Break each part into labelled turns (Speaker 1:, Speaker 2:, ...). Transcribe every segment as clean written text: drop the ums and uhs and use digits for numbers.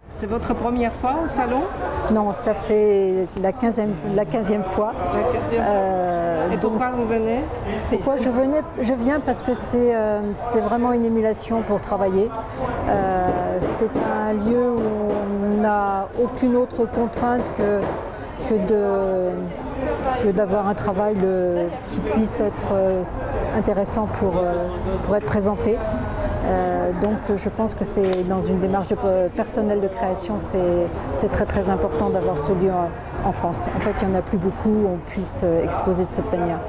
Speaker 1: C'est votre première fois au salon?
Speaker 2: Non, ça fait la 15e fois.
Speaker 1: Et pourquoi vous venez?
Speaker 2: Pourquoi je viens parce que c'est vraiment une émulation pour travailler. C'est un lieu où on n'a aucune autre contrainte que d'avoir un travail qui puisse être intéressant pour être présenté. Donc je pense que c'est dans une démarche personnelle de création, c'est très très important d'avoir ce lieu en France. En fait, il n'y en a plus beaucoup où on puisse exposer de cette manière.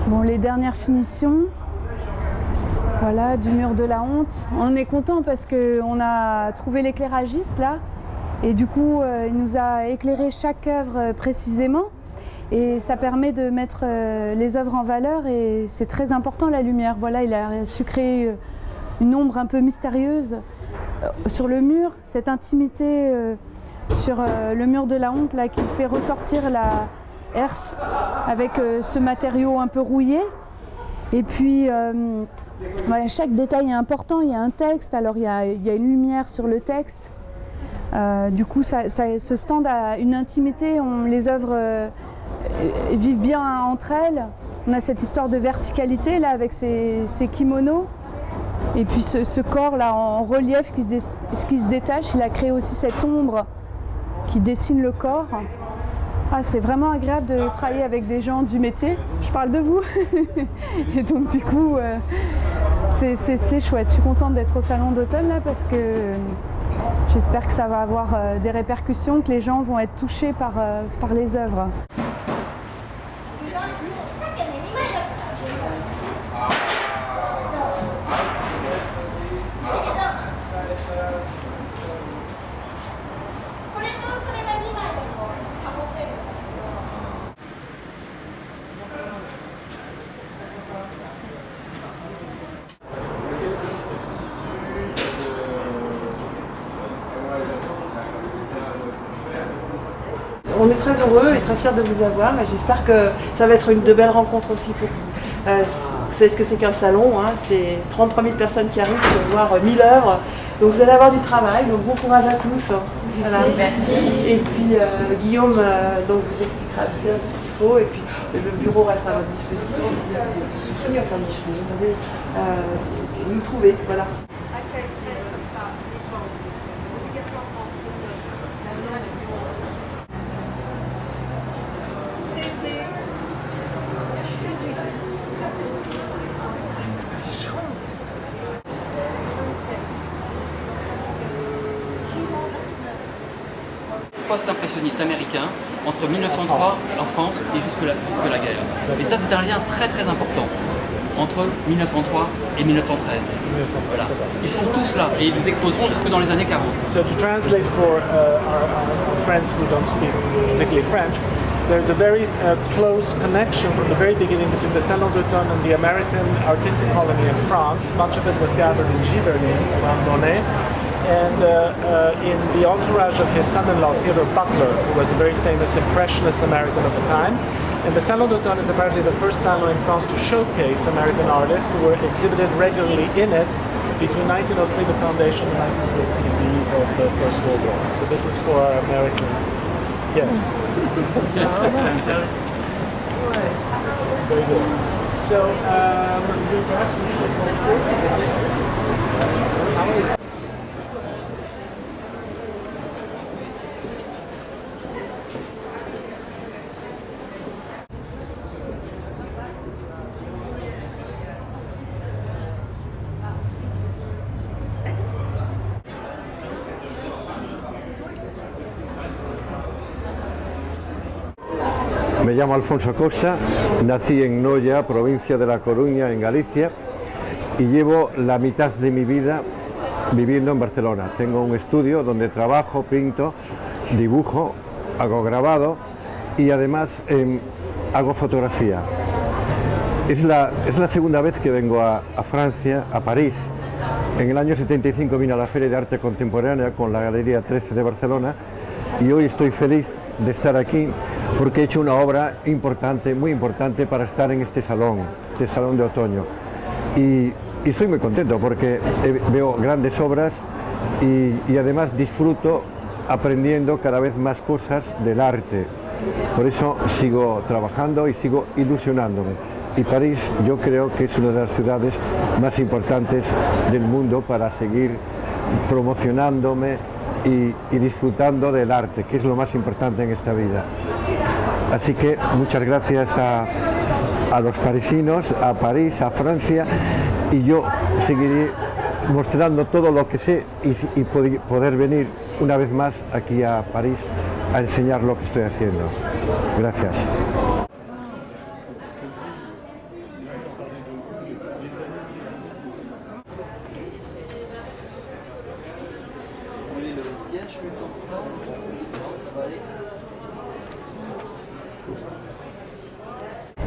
Speaker 3: Bon, les dernières finitions, voilà, du mur de la honte. On est content parce qu'on a trouvé l'éclairagiste là. Et du coup, il nous a éclairé chaque œuvre précisément et ça permet de mettre les œuvres en valeur et c'est très important la lumière. Voilà, il a su créer une ombre un peu mystérieuse sur le mur, cette intimité sur le mur de la honte là, qui fait ressortir la herse avec ce matériau un peu rouillé. Et puis, voilà, chaque détail est important, il y a un texte, alors il y a une lumière sur le texte. Du coup, ce stand a une intimité, les œuvres vivent bien entre elles. On a cette histoire de verticalité là avec ces kimonos. Et puis ce corps là en relief qui se détache, il a créé aussi cette ombre qui dessine le corps. Ah, c'est vraiment agréable de travailler avec des gens du métier. Je parle de vous. Et donc du coup, c'est chouette. Je suis contente d'être au salon d'automne là parce que j'espère que ça va avoir des répercussions, que les gens vont être touchés par les œuvres.
Speaker 1: On est très heureux et très fiers de vous avoir et j'espère que ça va être de belles rencontres aussi pour vous. Vous savez ce que c'est qu'un salon, hein, c'est 33 000 personnes qui arrivent pour voir 1000 œuvres. Donc vous allez avoir du travail, donc bon courage à tous. Voilà. Merci. Et puis Guillaume donc vous expliquera bien tout ce qu'il faut et puis le bureau reste à votre disposition s'il y a des soucis, enfin vous savez, nous trouver. Voilà.
Speaker 4: Post-impressionniste américain entre 1903 en France et jusque la guerre. Et ça, c'est un lien très très important entre 1903 et 1913. Voilà. Ils sont tous là et ils exposeront jusque dans les années 40.
Speaker 5: So to translate for our friends who don't speak particularly French, there's a very close connection from the very beginning between the Salon d'Automne and the American artistic colony in France. Much of it was gathered in Giverny, around Monet. And in the entourage of his son-in-law, Theodore Butler, who was a very famous Impressionist American of the time. And the Salon d'Automne is apparently the first salon in France to showcase American artists who were exhibited regularly in it between 1903, the foundation, and 1914, the eve of the First World War. So this is for our American guests. Very good. So, perhaps we should go through.
Speaker 6: Me llamo Alfonso Costa, nací en Noia, provincia de La Coruña, en Galicia, y llevo la mitad de mi vida viviendo en Barcelona. Tengo un estudio donde trabajo, pinto, dibujo, hago grabado y además hago fotografía. Es la segunda vez que vengo a Francia, a París. En el año 75 vine a la Feria de Arte Contemporánea con la Galería 13 de Barcelona y hoy estoy feliz de estar aquí porque he hecho una obra importante, muy importante para estar en este salón de otoño. Y estoy muy contento porque veo grandes obras y además disfruto aprendiendo cada vez más cosas del arte. Por eso sigo trabajando y sigo ilusionándome. Y París yo creo que es una de las ciudades más importantes del mundo para seguir promocionándome y disfrutando del arte, que es lo más importante en esta vida. Así que muchas gracias a los parisinos, a París, a Francia, y yo seguiré mostrando todo lo que sé y poder venir una vez más aquí a París a enseñar lo que estoy haciendo. Gracias.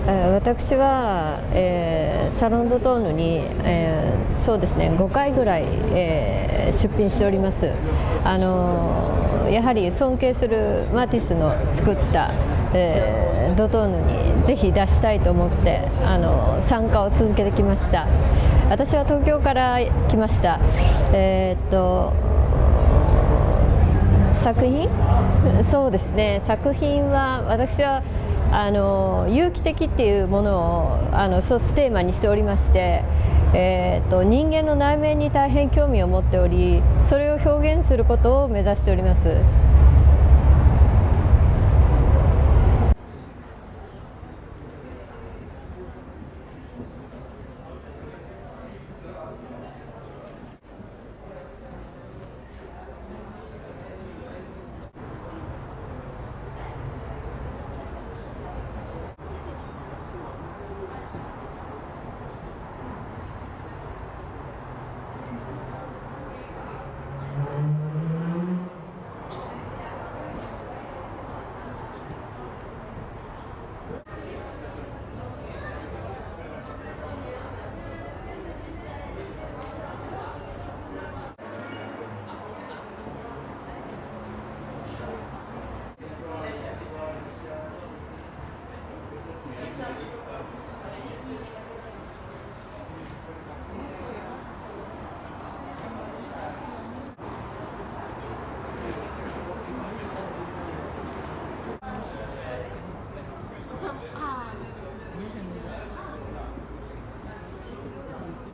Speaker 7: 私は、サロンドトーヌに、そうですね5回ぐらい、出品しております。やはり尊敬するマティスの作った、ドトーヌにぜひ出したいと思って参加を続けてきました。私は東京から来ました。作品？そうですね。作品は私は有機的っていうものを一つテーマにしておりまして、人間の内面に大変興味を持っており、それを表現することを目指しております。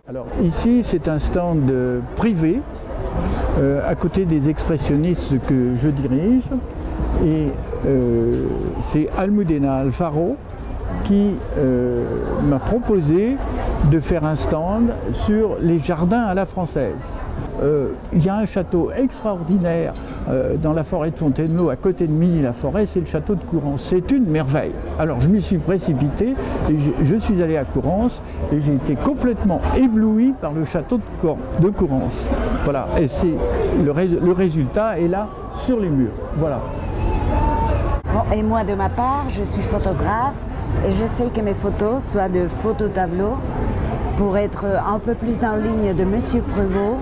Speaker 8: Alors ici c'est un stand privé à côté des expressionnistes que je dirige et c'est Almudena Alfaro qui m'a proposé de faire un stand sur les jardins à la française. Il y a un château extraordinaire dans la forêt de Fontainebleau, à côté de Milly-la-Forêt, c'est le château de Courrens. C'est une merveille. Alors je m'y suis précipité, et je suis allé à Courrens et j'ai été complètement ébloui par le château de Courrens. Voilà, et le résultat est là sur les murs. Voilà.
Speaker 9: Bon, et moi de ma part, je suis photographe et j'essaie que mes photos soient de phototableaux pour être un peu plus dans la ligne de Monsieur Prévost.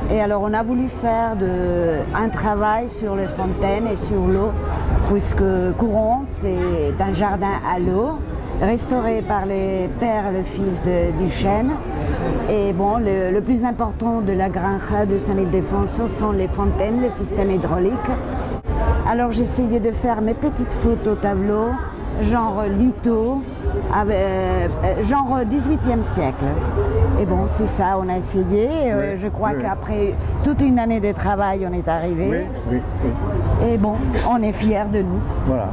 Speaker 9: Et alors on a voulu faire un travail sur les fontaines et sur l'eau, puisque Courrens c'est un jardin à l'eau, restauré par les pères et le fils de Duchesne. Et bon, le plus important de la Granja de San-Ildefonso sont les fontaines, le système hydraulique. Alors j'ai essayé de faire mes petites photos tableaux, genre litho, genre 18e siècle. Et bon, c'est ça, on a essayé. Je crois qu'après toute une année de travail, on est arrivé.
Speaker 8: Oui.
Speaker 9: Et bon, on est fiers de nous.
Speaker 8: Voilà.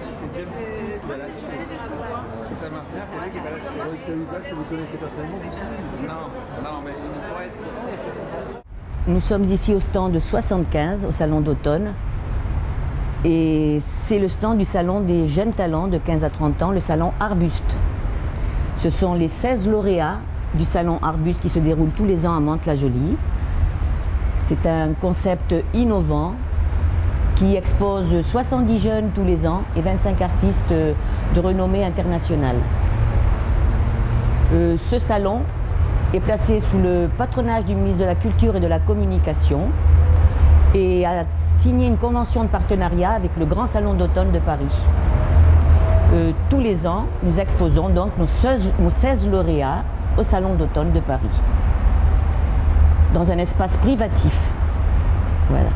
Speaker 10: c'est James. C'est Salma Fina, c'est lui qui est là. Vous connaissez personnellement? Non, mais il pourrait être.
Speaker 9: Nous sommes ici au stand 75, au salon d'automne. Et c'est le stand du salon des jeunes talents de 15 à 30 ans, le salon Arbuste. Ce sont les 16 lauréats du salon Arbuste qui se déroule tous les ans à Mantes-la-Jolie. C'est un concept innovant qui expose 70 jeunes tous les ans et 25 artistes de renommée internationale. Ce salon est placé sous le patronage du ministre de la Culture et de la Communication et a signé une convention de partenariat avec le Grand Salon d'automne de Paris. Tous les ans, nous exposons donc nos 16 lauréats au Salon d'automne de Paris, dans un espace privatif. Voilà.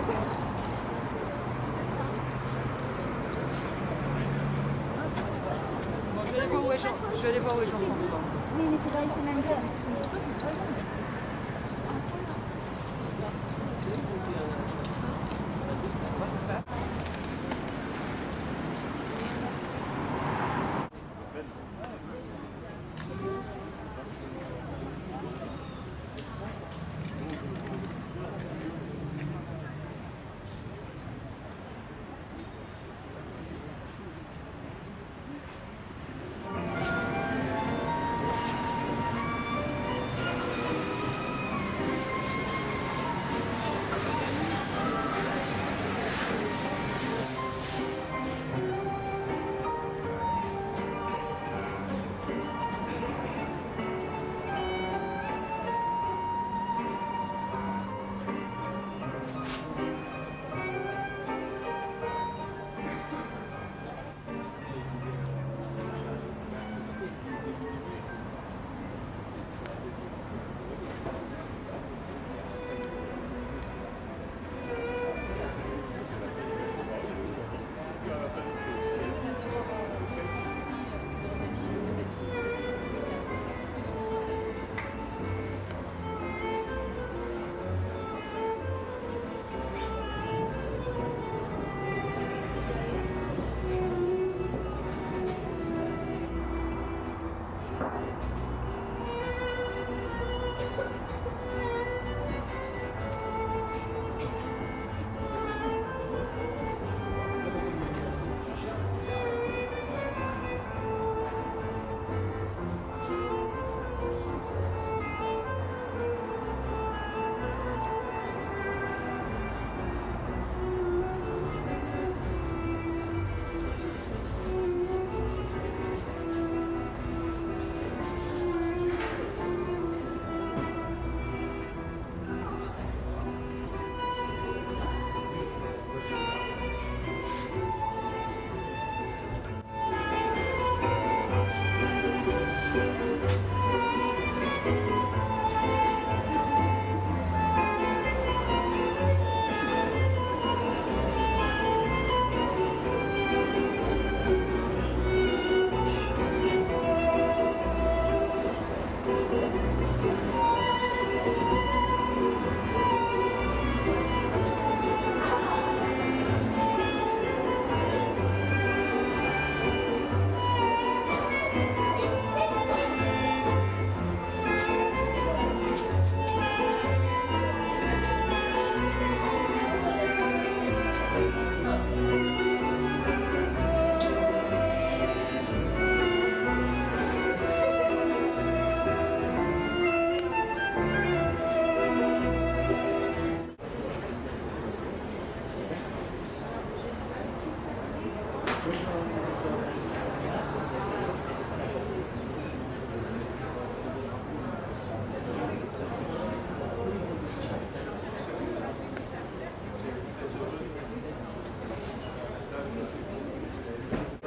Speaker 1: Je vais aller voir où est Jean-François.
Speaker 11: Oui, mais c'est pas ici même ça.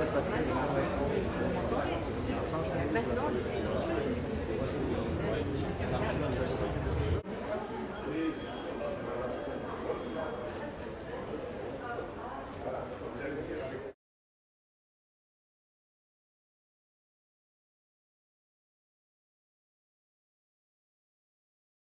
Speaker 12: Ça